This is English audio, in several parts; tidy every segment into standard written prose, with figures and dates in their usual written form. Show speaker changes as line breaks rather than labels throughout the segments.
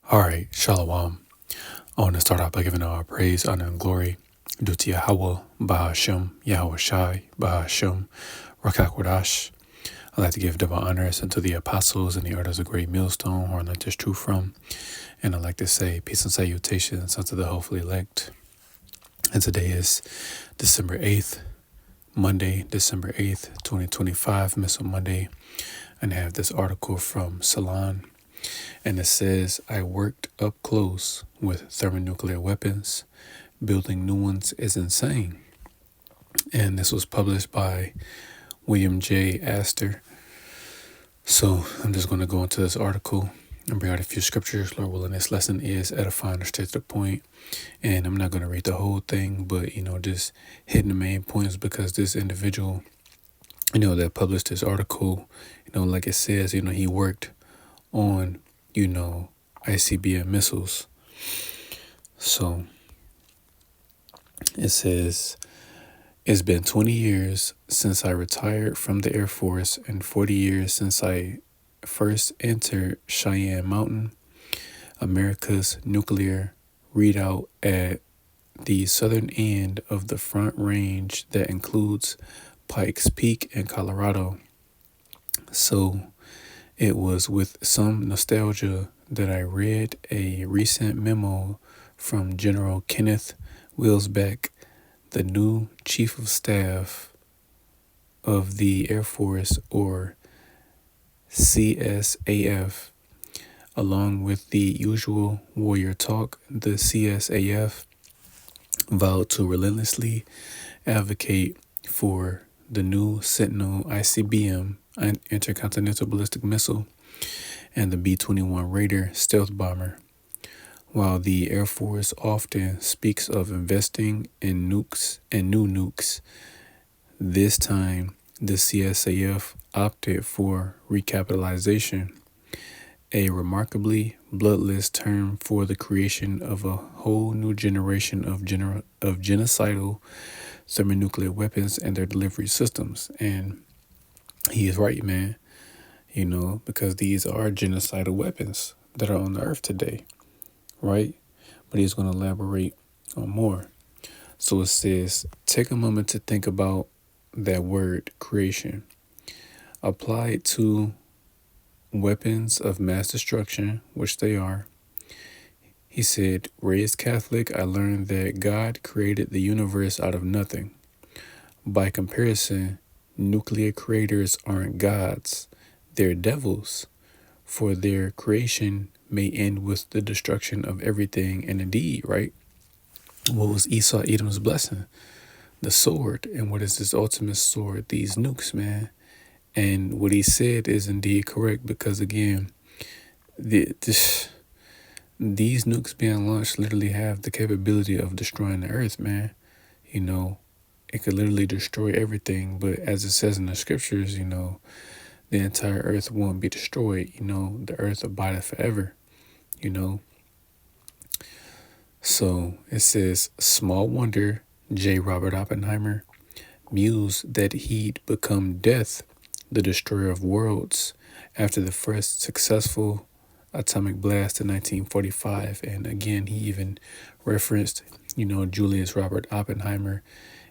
All right, Shalom. I want to start out by giving all praise, honor, and glory due to Yahweh, Bahashem, Yahweh Shai, Bahashem, Rakak Wadash. I'd like to give double honors unto the apostles and the orders of great millstone, where I learned this truth from. And I'd like to say peace and salutations unto the hopefully elect. And today is December 8th, Monday, December 8th, 2025, Missile Monday. And I have this article from Salon. And it says, I worked up close with thermonuclear weapons. Building new ones is insane. And this was published by William J. Astor. So I'm just going to go into this article and bring out a few scriptures. Lord willing, this lesson is edifying or straight to the point. And I'm not going to read the whole thing, but, just hitting the main points because this individual, that published this article, like it says, he worked on ICBM missiles. So it says, it's been 20 years since I retired from the Air Force and 40 years since I first entered Cheyenne Mountain, America's nuclear redoubt at the southern end of the Front Range that includes Pikes Peak in Colorado. So it was with some nostalgia that I read a recent memo from General Kenneth Wilsbeck, the new Chief of Staff of the Air Force, or CSAF. Along with the usual warrior talk, the CSAF vowed to relentlessly advocate for the new Sentinel ICBM, intercontinental ballistic missile, and the B-21 Raider stealth bomber. While the Air Force often speaks of investing in nukes and new nukes, this time the CSAF opted for recapitalization, a remarkably bloodless term for the creation of a whole new generation of genocidal thermonuclear weapons and their delivery systems. And he is right, man, because these are genocidal weapons that are on the earth today, right? But he's going to elaborate on more. So it says, take a moment to think about that word, creation. Applied to weapons of mass destruction, which they are. He said, raised Catholic, I learned that God created the universe out of nothing. By comparison, nuclear creators aren't gods, they're devils, for their creation may end with the destruction of everything. And indeed, right? What was Esau Edom's blessing? The sword. And what is this ultimate sword? These nukes, man. And what he said is indeed correct because, again, these nukes being launched literally have the capability of destroying the earth, man. It could literally destroy everything. But as it says in the scriptures, the entire earth won't be destroyed. The earth abideth forever, So it says, small wonder J. Robert Oppenheimer mused that he'd become death, the destroyer of worlds, after the first successful atomic blast in 1945. And again, he even referenced, Julius Robert Oppenheimer,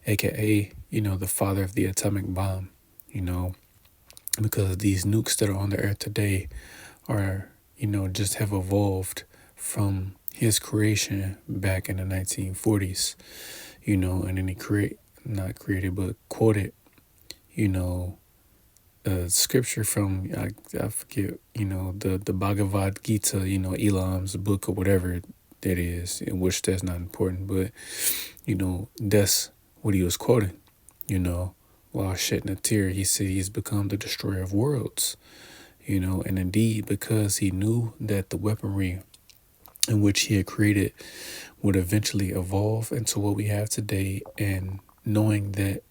aka, the father of the atomic bomb, because these nukes that are on the earth today are, just have evolved from his creation back in the 1940s, and then he not created, but quoted, a scripture from, I forget, the Bhagavad Gita, Elam's book or whatever that is, in which that's not important, but, that's what he was quoting, while shedding a tear. He said he's become the destroyer of worlds, and indeed, because he knew that the weaponry in which he had created would eventually evolve into what we have today, and knowing that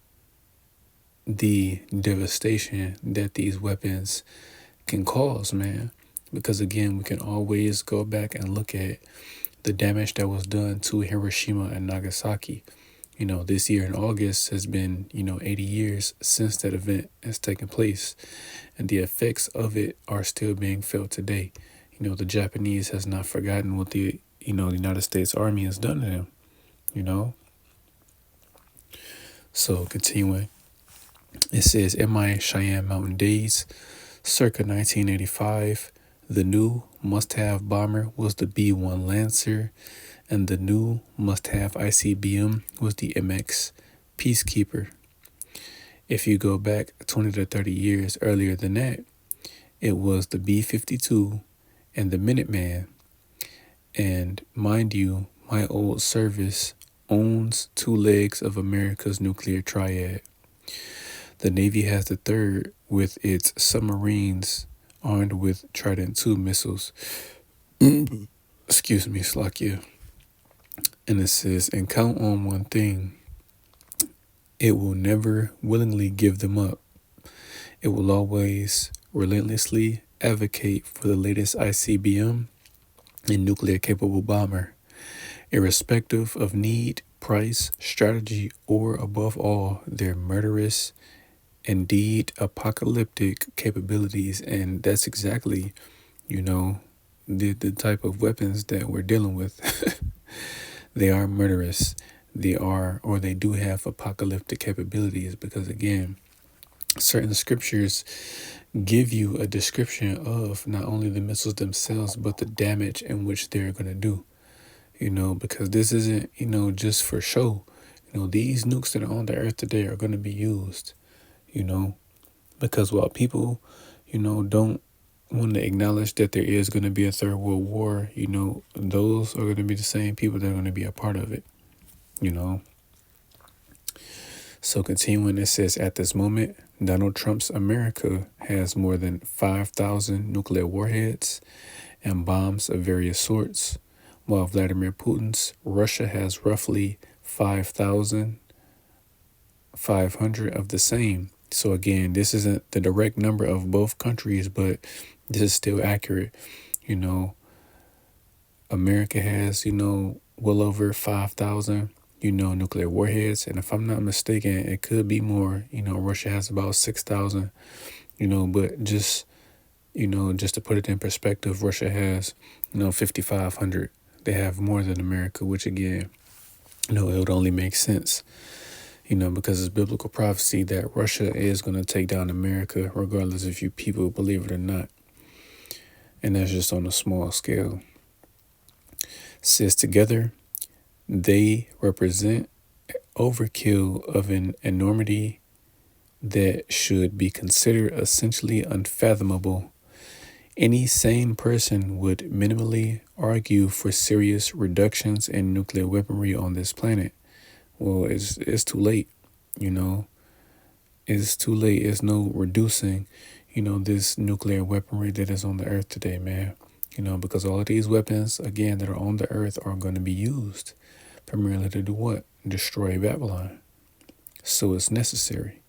the devastation that these weapons can cause, man, because again, we can always go back and look at the damage that was done to Hiroshima and Nagasaki. This year in August has been, 80 years since that event has taken place, and the effects of it are still being felt today. The Japanese has not forgotten what the United States Army has done to them, you know? So continuing, it says MI Cheyenne Mountain Days, circa 1985, the new must-have bomber was the B-1 Lancer, and the new must-have ICBM was the MX Peacekeeper. If you go back 20 to 30 years earlier than that, it was the B-52 and the Minuteman. And mind you, my old service owns two legs of America's nuclear triad. The Navy has the third with its submarines armed with Trident II missiles. Excuse me, Slakia. And it says, and count on one thing. It will never willingly give them up. It will always relentlessly advocate for the latest ICBM and nuclear-capable bomber, irrespective of need, price, strategy, or, above all, their murderous, indeed apocalyptic capabilities. And that's exactly, the type of weapons that we're dealing with. They are murderous. They do have apocalyptic capabilities because, again, certain scriptures give you a description of not only the missiles themselves, but the damage in which they're going to do, because this isn't, just for show. These nukes that are on the earth today are going to be used, because while people, don't want to acknowledge that there is going to be a third world war, those are going to be the same people that are going to be a part of it, So continuing, it says, at this moment, Donald Trump's America has more than 5,000 nuclear warheads and bombs of various sorts, while Vladimir Putin's Russia has roughly 5,500 of the same. So again, this isn't the direct number of both countries, but this is still accurate. America has, well over 5,000 nuclear warheads. And if I'm not mistaken, it could be more. Russia has about 6,000, but just to put it in perspective, Russia has, 5,500. They have more than America, which again, it would only make sense, because it's biblical prophecy that Russia is going to take down America, regardless if you people believe it or not. And that's just on a small scale. It says together, they represent overkill of an enormity that should be considered essentially unfathomable. Any sane person would minimally argue for serious reductions in nuclear weaponry on this planet. Well, it's too late, It's too late. It's no reducing, this nuclear weaponry that is on the earth today, man. Because all of these weapons, again, that are on the earth are going to be used primarily to do what? Destroy Babylon. So it's necessary.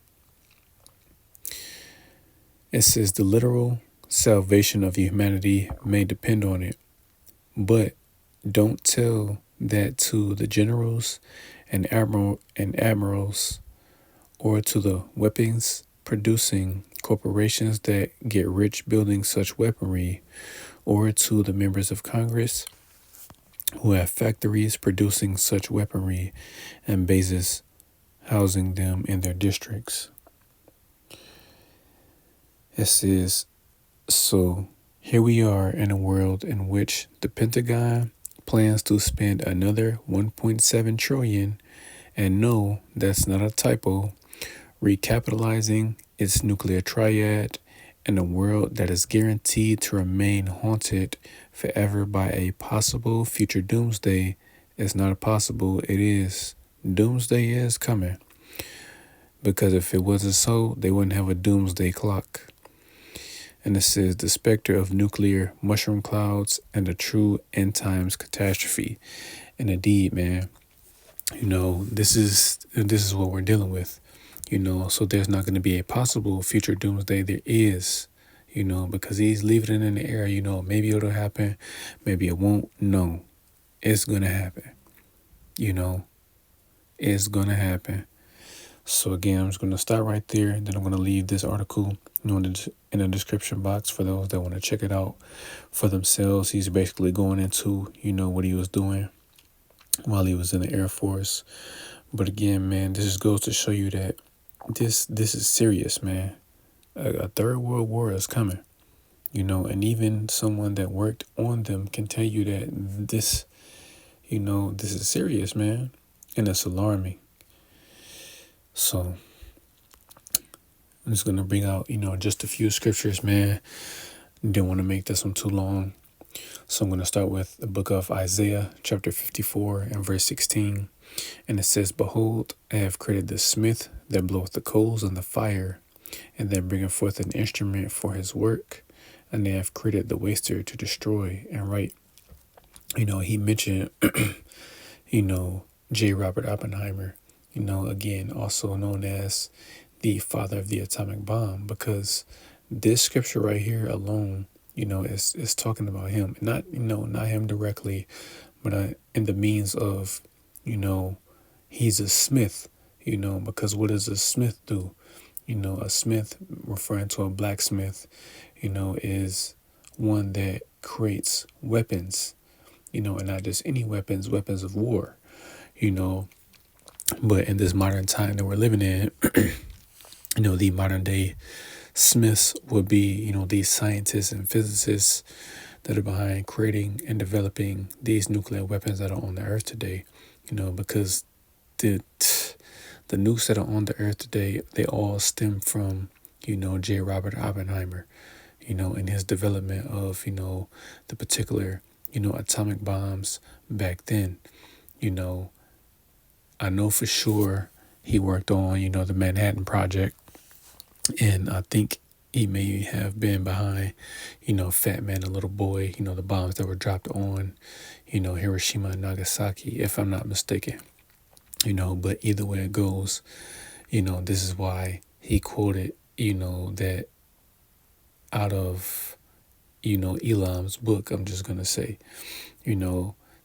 It says the literal salvation of humanity may depend on it, but don't tell that to the generals and admirals or to the weapons producing corporations that get rich building such weaponry, or to the members of Congress who have factories producing such weaponry and bases housing them in their districts. It says, so here we are in a world in which the Pentagon plans to spend another 1.7 trillion, and no, that's not a typo, recapitalizing its nuclear triad in a world that is guaranteed to remain haunted forever by a possible future doomsday. It's not possible, it is. Doomsday is coming. Because if it wasn't so, they wouldn't have a doomsday clock. And it says the specter of nuclear mushroom clouds and a true end times catastrophe. And indeed, man, this is what we're dealing with. So there's not going to be a possible future doomsday. There is, because he's leaving it in the air, maybe it'll happen, maybe it won't. No, it's going to happen. It's going to happen. So again, I'm just going to start right there. And then I'm going to leave this article, in in the description box for those that want to check it out for themselves. He's basically going into, what he was doing while he was in the Air Force. But again, man, this just goes to show you that this is serious, man. A third world war is coming, and even someone that worked on them can tell you that this is serious, man, and it's alarming. So I'm just going to bring out, just a few scriptures, man. Didn't want to make this one too long. So I'm going to start with the book of Isaiah, chapter 54 and verse 16. And it says, "Behold, I have created the smith that bloweth the coals on the fire, and that bringeth forth an instrument for his work. And they have created the waster to destroy and right." He mentioned, J. Robert Oppenheimer, again, also known as the father of the atomic bomb, because this scripture right here alone, is talking about him. Not him directly, but in the means of, he's a smith, because what does a smith do? A smith, referring to a blacksmith, is one that creates weapons, and not just any weapons of war, but in this modern time that we're living in, the modern day smiths would be, these scientists and physicists that are behind creating and developing these nuclear weapons that are on the earth today, because the nukes that are on the earth today, they all stem from, J. Robert Oppenheimer, and his development of, the particular, atomic bombs back then. I know for sure he worked on, the Manhattan Project, and I think he may have been behind, Fat Man and Little Boy, the bombs that were dropped on, Hiroshima and Nagasaki, if I'm not mistaken. But either way it goes, this is why he quoted, that out of, Elam's book, I'm just going to say,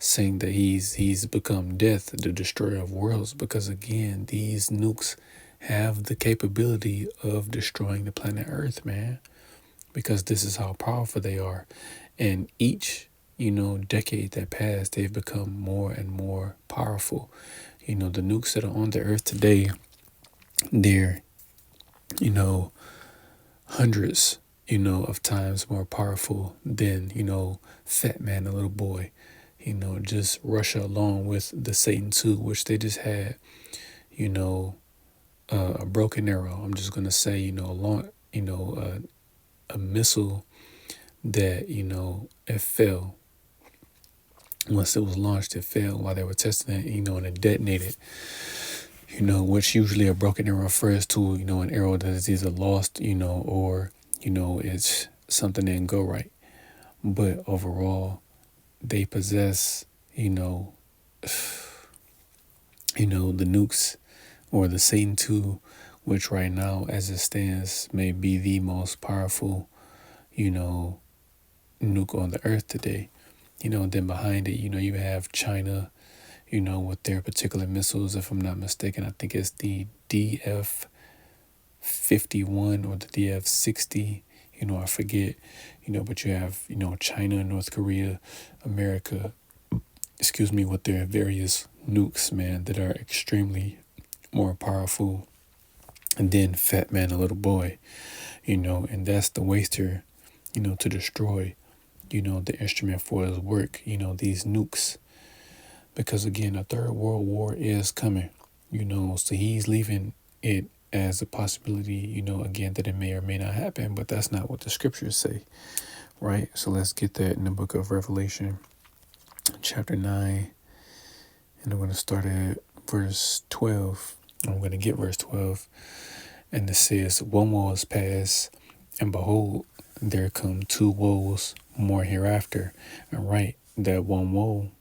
saying that he's become death, the destroyer of worlds, because again, these nukes have the capability of destroying the planet Earth, man, because this is how powerful they are. And each, decade that passed, they've become more and more powerful. The nukes that are on the earth today, they're, hundreds, of times more powerful than, Fat Man and Little Boy. Just Russia alone with the Satan II, which they just had, a broken arrow. I'm just going to say, a missile that, it fell. Once it was launched, it fell while they were testing it, and it detonated, which usually a broken arrow refers to, an arrow that is either lost, or, it's something that didn't go right. But overall, they possess, the nukes or the Satan II, which right now, as it stands, may be the most powerful, nuke on the earth today. Then behind it, you have China, with their particular missiles. If I'm not mistaken, I think it's the DF-51 or the DF-60, I forget, but you have, China, North Korea, America, with their various nukes, man, that are extremely more powerful than Fat Man and Little Boy, and that's the waster, to destroy, the instrument for his work, these nukes. Because again, a third world war is coming, so he's leaving it as a possibility, again, that it may or may not happen, but that's not what the scriptures say, right? So let's get that in the book of Revelation, chapter 9, and I'm going to start at verse 12. I'm going to get verse 12, and it says, "One woe is past, and behold, there come two woes more hereafter." And right, that one woe,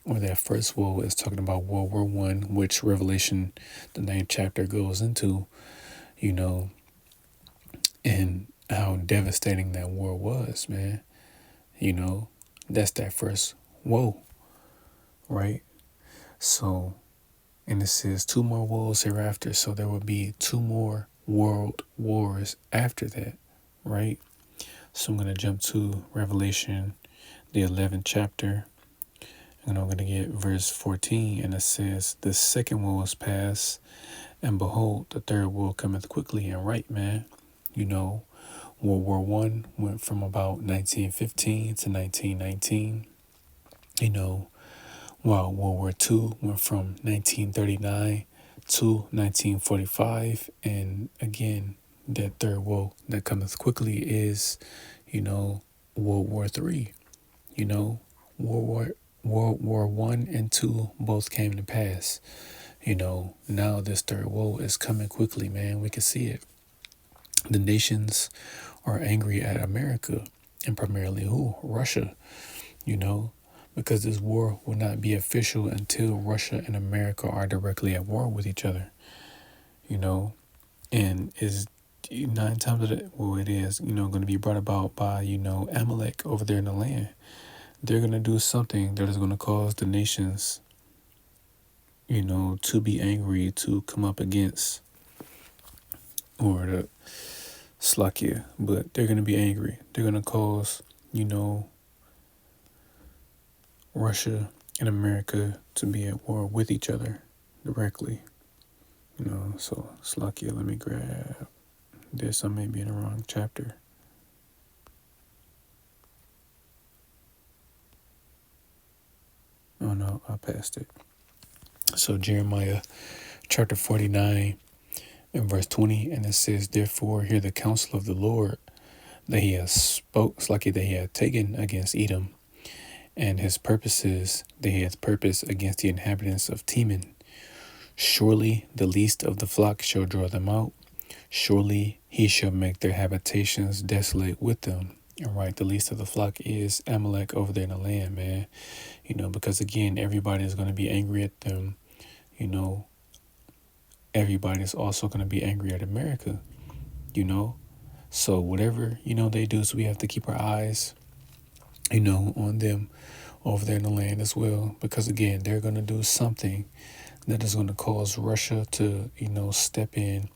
or that first woe, is talking about World War One, which Revelation, the 9th chapter, goes into, and how devastating that war was, man. That's that first woe, right? So, and it says two more woes hereafter, so there will be two more world wars after that, right? So I'm going to jump to Revelation, the 11th chapter, and I'm going to get verse 14, and it says, "The second woe is past, and behold, the third woe cometh quickly." And right, man, you know, World War One went from about 1915 to 1919. You know, while World War Two went from 1939 to 1945. And again, that third woe that cometh quickly is, World War Three. You know, World War One and Two both came to pass. Now this third woe is coming quickly, man. We can see it. The nations are angry at America, and primarily who? Russia, you know, because this war will not be official until Russia and America are directly at war with each other, and is 9 times of it, well, it is, going to be brought about by, Amalek over there in the land. They're going to do something that is going to cause the nations, to be angry, to come up against, or to Slakia, but they're going to be angry. They're going to cause, Russia and America to be at war with each other directly. So Slakia, let me grab this. I may be in the wrong chapter. Oh no, I passed it. So Jeremiah chapter 49 and verse 20, and it says, "Therefore hear the counsel of the Lord that he has spoke, Slakia, that he had taken against Edom, and his purposes that he hath purposed against the inhabitants of Teman. Surely the least of the flock shall draw them out. Surely he shall make their habitations desolate with them." And right, the least of the flock is Amalek over there in the land, man. Because again, everybody is going to be angry at them. Everybody's also going to be angry at America, So whatever, they do, so we have to keep our eyes, on them over there in the land as well. Because again, they're going to do something that is going to cause Russia to, step in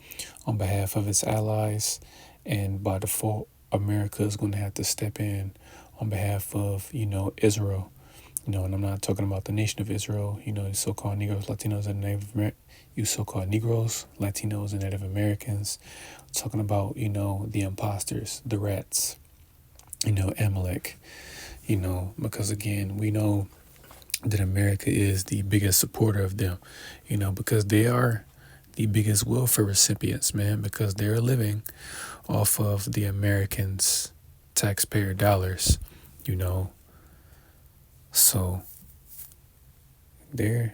on behalf of its allies. And by default, America is going to have to step in on behalf of, Israel. And I'm not talking about the nation of Israel, so-called Negroes, Latinos, and so-called Negroes, Latinos, and Native Americans. I'm talking about, the imposters, the rats, Amalek, because again, we know that America is the biggest supporter of them, because they are the biggest welfare recipients, man, because they're living off of the Americans' taxpayer dollars, So they're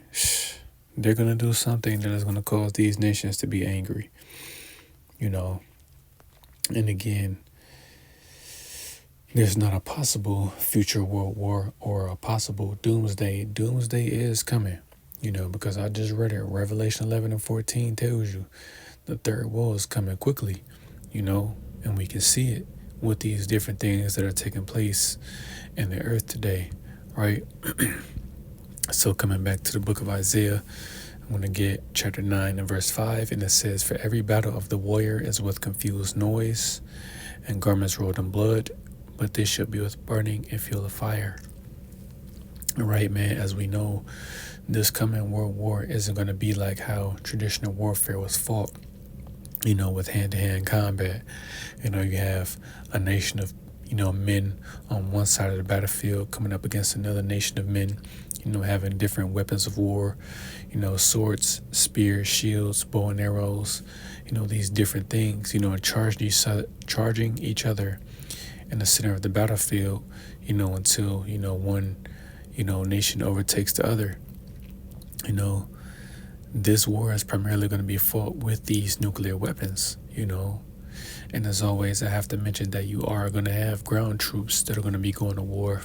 gonna do something that is gonna cause these nations to be angry, And again, there's not a possible future world war or a possible doomsday. Doomsday is coming, because I just read it. Revelation 11 and 14 tells you the third woe is coming quickly, and we can see it with these different things that are taking place in the earth today. Right? So coming back to the book of Isaiah, I'm going to get chapter 9 and verse 5, and it says, "For every battle of the warrior is with confused noise, and garments rolled in blood, but this shall be with burning and fuel of fire." Right, man, as we know, this coming world war isn't going to be like how traditional warfare was fought, with hand-to-hand combat. You have a nation of men on one side of the battlefield coming up against another nation of men, having different weapons of war, swords, spears, shields, bow and arrows, these different things, charging each other in the center of the battlefield, until, one, nation overtakes the other. This war is primarily going to be fought with these nuclear weapons, And as always, I have to mention that you are going to have ground troops that are going to be going to war,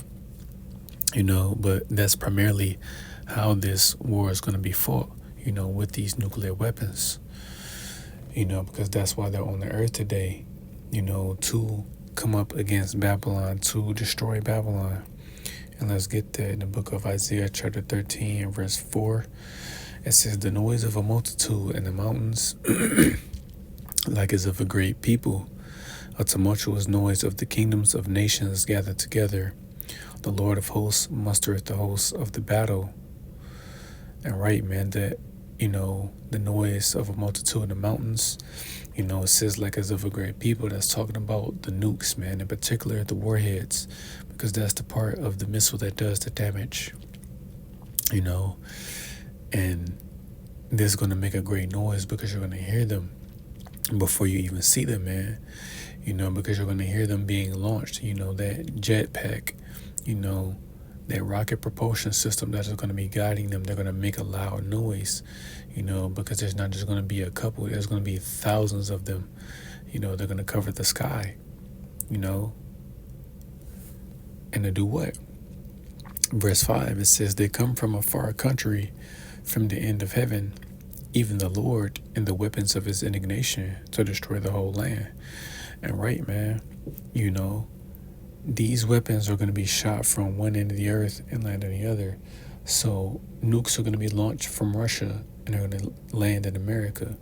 but that's primarily how this war is going to be fought, with these nuclear weapons, because that's why they're on the earth today, to come up against Babylon, to destroy Babylon. And let's get that in the book of Isaiah chapter 13 verse 4. It says, "The noise of a multitude in the mountains like as of a great people, A tumultuous noise of the kingdoms of nations gathered together. The Lord of hosts mustereth the hosts of the battle. And right, man, that, the noise of a multitude in the mountains, it says like as of a great people. That's talking about the nukes, man, in particular the warheads, because that's the part of the missile that does the damage, and this is going to make a great noise because you're going to hear them before you even see them, man, because you're going to hear them being launched, that jetpack, that rocket propulsion system that is going to be guiding them. They're going to make a loud noise, because there's not just going to be a couple, there's going to be thousands of them. They're going to cover the sky, and to do what? Verse 5, it says, they come from a far country, from the end of heaven, even the Lord, and the weapons of his indignation to destroy the whole land. And right, man, these weapons are going to be shot from one end of the earth and land on the other. So nukes are going to be launched from Russia and they're going to land in America.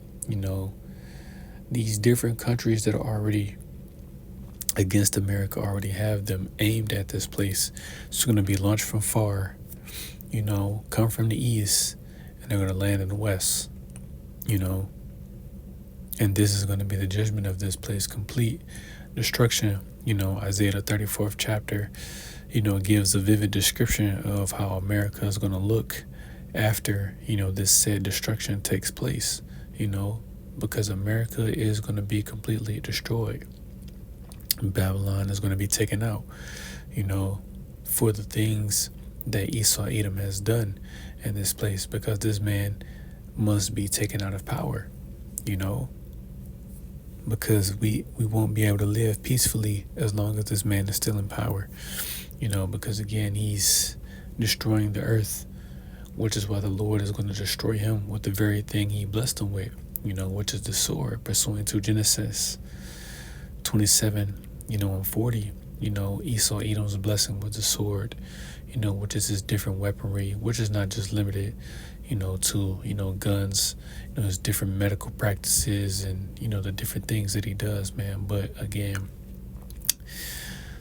These different countries that are already against America already have them aimed at this place. It's going to be launched from far, come from the east, and they're going to land in the west, and this is going to be the judgment of this place, complete destruction. Isaiah the 34th chapter, gives a vivid description of how America is going to look after, this said destruction takes place, because America is going to be completely destroyed. Babylon is going to be taken out, for the things that Esau Edom has done in this place, because this man must be taken out of power, because we won't be able to live peacefully as long as this man is still in power, because again, he's destroying the earth, which is why the Lord is going to destroy him with the very thing he blessed him with, which is the sword, pursuant to Genesis 27, and 40, Esau Edom's blessing was the sword, which is his different weaponry, which is not just limited, to, guns, his different medical practices and, the different things that he does, man. But again,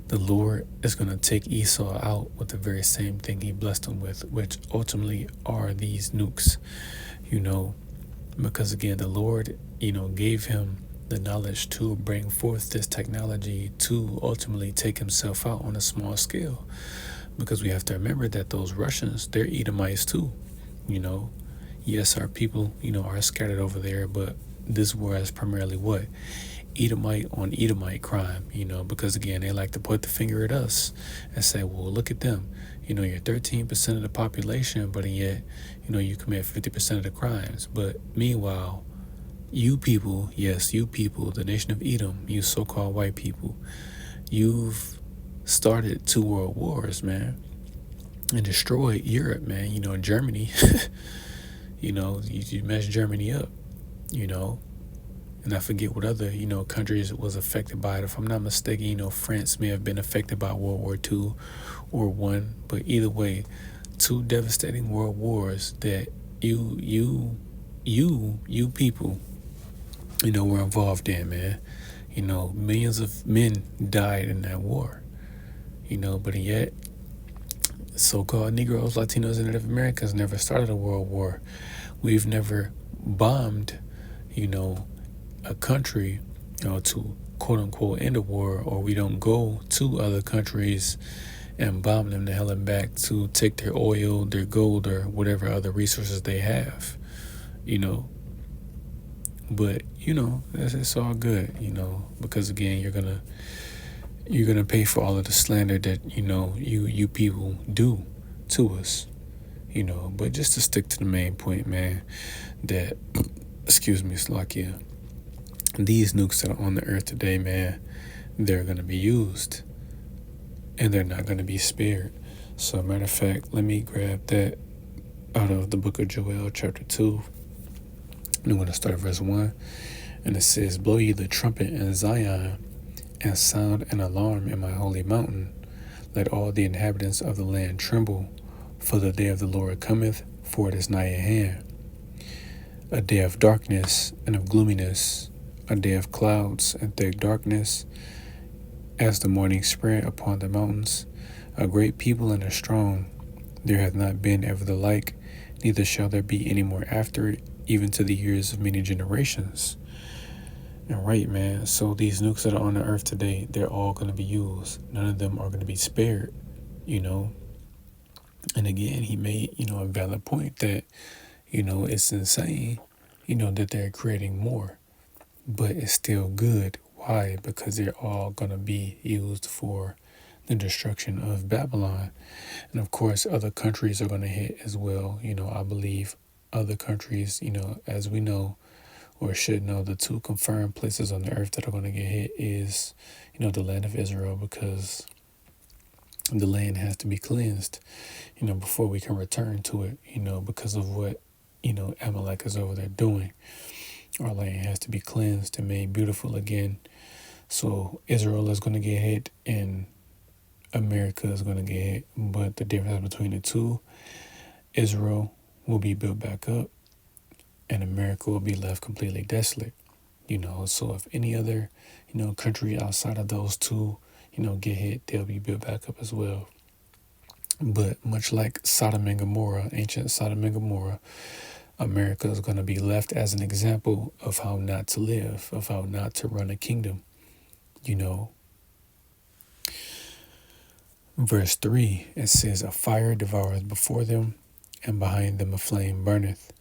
the Lord is going to take Esau out with the very same thing he blessed him with, which ultimately are these nukes, because again, the Lord, gave him the knowledge to bring forth this technology to ultimately take himself out on a small scale, because we have to remember that those Russians, they're Edomites too, yes, our people, are scattered over there, but this war is primarily what? Edomite on Edomite crime, because again, they like to point the finger at us and say, well, look at them, you're 13% of the population, but yet, you commit 50% of the crimes. But meanwhile, you people, yes, you people, the nation of Edom, you so-called white people, you've started 2 world wars, man, and destroyed Europe, man, Germany, you messed Germany up, and I forget what other, countries was affected by it. If I'm not mistaken, France may have been affected by World War II or one, but either way, 2 devastating world wars that you people, were involved in, man. Millions of men died in that war, but yet so-called Negroes, Latinos, and Native Americans never started a world war. We've never bombed, a country, to quote-unquote end a war, or we don't go to other countries and bomb them to hell and back to take their oil, their gold, or whatever other resources they have, But, it's all good, because again, you're gonna pay for all of the slander that, you people do to us, but just to stick to the main point, man, that, excuse me, Slovakia, these nukes that are on the earth today, man, they're gonna be used and they're not gonna be spared. So, matter of fact, let me grab that out of the book of Joel, chapter 2. I'm going to start at verse 1, and it says, blow ye the trumpet in Zion, and sound an alarm in my holy mountain. Let all the inhabitants of the land tremble, for the day of the Lord cometh, for it is nigh at hand. A day of darkness and of gloominess, a day of clouds and thick darkness, as the morning spread upon the mountains, a great people and a strong. There hath not been ever the like, neither shall there be any more after it, even to the years of many generations. And right, man, so these nukes that are on the earth today, they're all going to be used. None of them are going to be spared, you know. And again, he made, a valid point that, it's insane, that they're creating more, but it's still good. Why? Because they're all going to be used for the destruction of Babylon. And of course, other countries are going to hit as well. I believe other countries, as we know or should know, the two confirmed places on the earth that are going to get hit is, the land of Israel, because the land has to be cleansed, before we can return to it, because of what, Amalek is over there doing. Our land has to be cleansed and made beautiful again. So Israel is going to get hit and America is going to get hit. But the difference between the two, Israel will be built back up and America will be left completely desolate. So if any other, country outside of those two, get hit, they'll be built back up as well. But much like Sodom and Gomorrah, ancient Sodom and Gomorrah, America is going to be left as an example of how not to live, of how not to run a kingdom. Verse 3, it says, a fire devoureth before them, and behind them a flame burneth.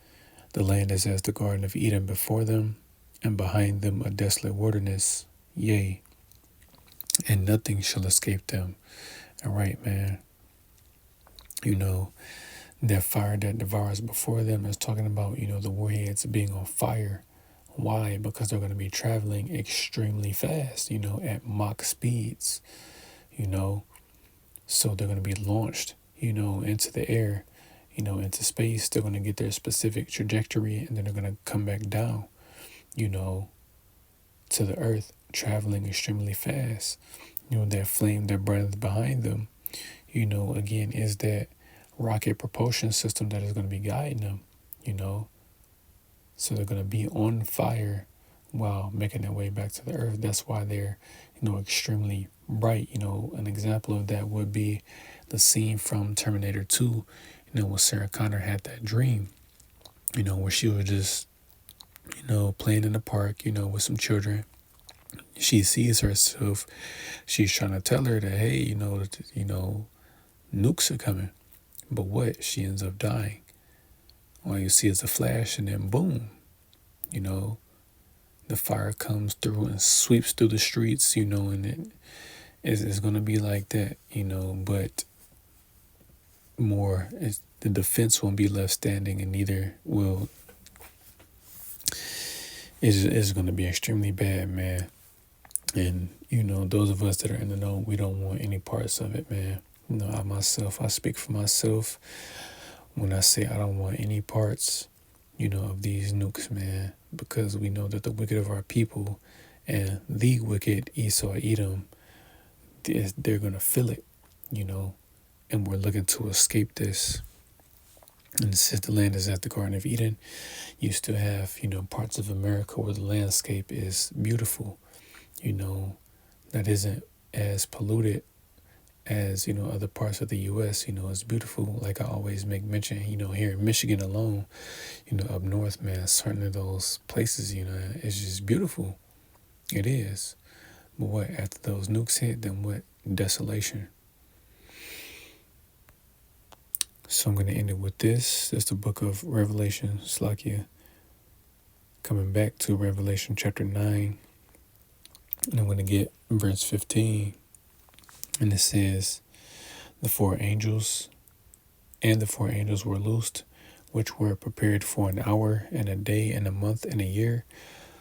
The land is as the Garden of Eden before them, and behind them a desolate wilderness, yea, and nothing shall escape them. All right, man. That fire that devours before them is talking about, the warheads being on fire. Why? Because they're going to be traveling extremely fast, at Mach speeds, So they're going to be launched, into the air, into space. They're going to get their specific trajectory and then they're going to come back down, to the earth, traveling extremely fast. That flame that burns behind them, again, is that rocket propulsion system that is going to be guiding them, So they're going to be on fire while making their way back to the earth. That's why they're, extremely bright. An example of that would be the scene from Terminator 2, when Sarah Connor had that dream, where she was just, playing in the park, with some children. She sees herself. She's trying to tell her that, hey, nukes are coming. But what? She ends up dying. All you see is a flash and then boom, the fire comes through and sweeps through the streets, and it's going to be like that, but more, the defense won't be left standing and neither will, it's going to be extremely bad, man. And, those of us that are in the know, we don't want any parts of it, man. I speak for myself when I say I don't want any parts, of these nukes, man, because we know that the wicked of our people and the wicked Esau, Edom, they're going to feel it, and we're looking to escape this. And since the land is at the Garden of Eden, you still have, parts of America where the landscape is beautiful, that isn't as polluted as, other parts of the U.S., it's beautiful. Like I always make mention, here in Michigan alone, up north, man, certain of those places, it's just beautiful. It is. But what, after those nukes hit, then what? Desolation. So I'm going to end it with this. That's the book of Revelation, Slakia. Coming back to Revelation chapter 9. And I'm going to get verse 15. And it says, the four angels were loosed, which were prepared for an hour and a day and a month and a year,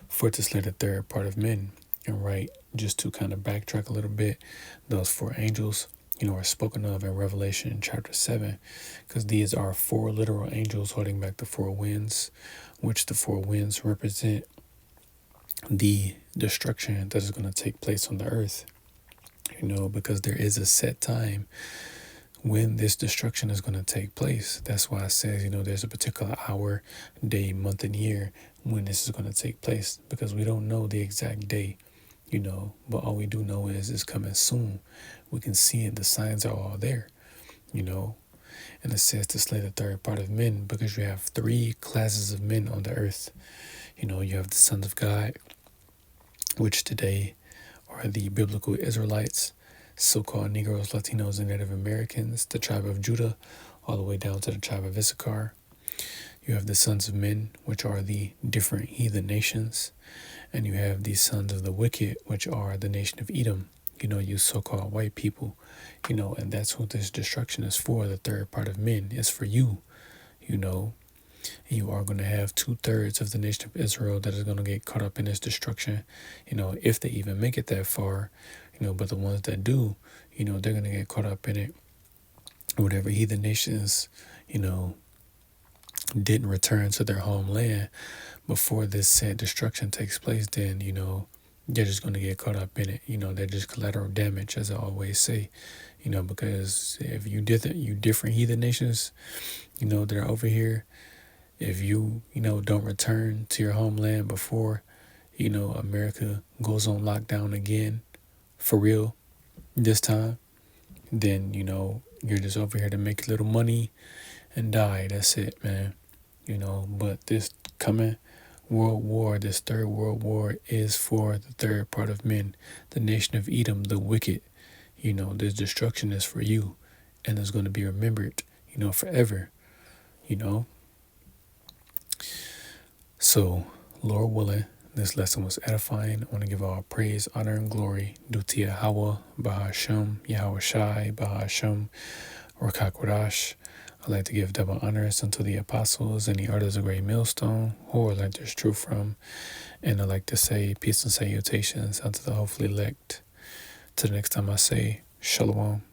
for to slay the third part of men. And right, just to kind of backtrack a little bit, those four angels, are spoken of in Revelation chapter 7, because these are four literal angels holding back the four winds, which the four winds represent the destruction that is going to take place on the earth. Because there is a set time when this destruction is going to take place. That's why it says, there's a particular hour, day, month, and year when this is going to take place, because we don't know the exact day, but all we do know is it's coming soon. We can see it. The signs are all there, and it says to slay the third part of men, because you have three classes of men on the earth. You have the sons of God, which today are the biblical Israelites, so-called Negroes, Latinos, and Native Americans, the tribe of Judah, all the way down to the tribe of Issachar. You have the sons of men, which are the different heathen nations, and you have the sons of the wicked, which are the nation of Edom, you so-called white people, and that's what this destruction is for. The third part of men is for you, and you are going to have 2/3 of the nation of Israel that is going to get caught up in this destruction, if they even make it that far, but the ones that do, they're going to get caught up in it. Whatever heathen nations, didn't return to their homeland before this said destruction takes place, then, they're just going to get caught up in it. They're just collateral damage, as I always say, because if you different heathen nations, that are over here, if you, don't return to your homeland before, America goes on lockdown again, for real, this time, then, you're just over here to make a little money and die. That's it, man. But this coming world war, this third world war, is for the third part of men, the nation of Edom, the wicked. This destruction is for you, and it's going to be remembered, forever, So, Lord willing, this lesson was edifying. I want to give all praise, honor, and glory due to Yahweh, Bahashem, Yahweh Shai, Bahashem, Rakakwadash. I'd like to give double honors unto the apostles and the artists of Great Millstone, who I learned this truth from. And I'd like to say peace and salutations unto the hopefully elect. Till the next time I say, Shalom.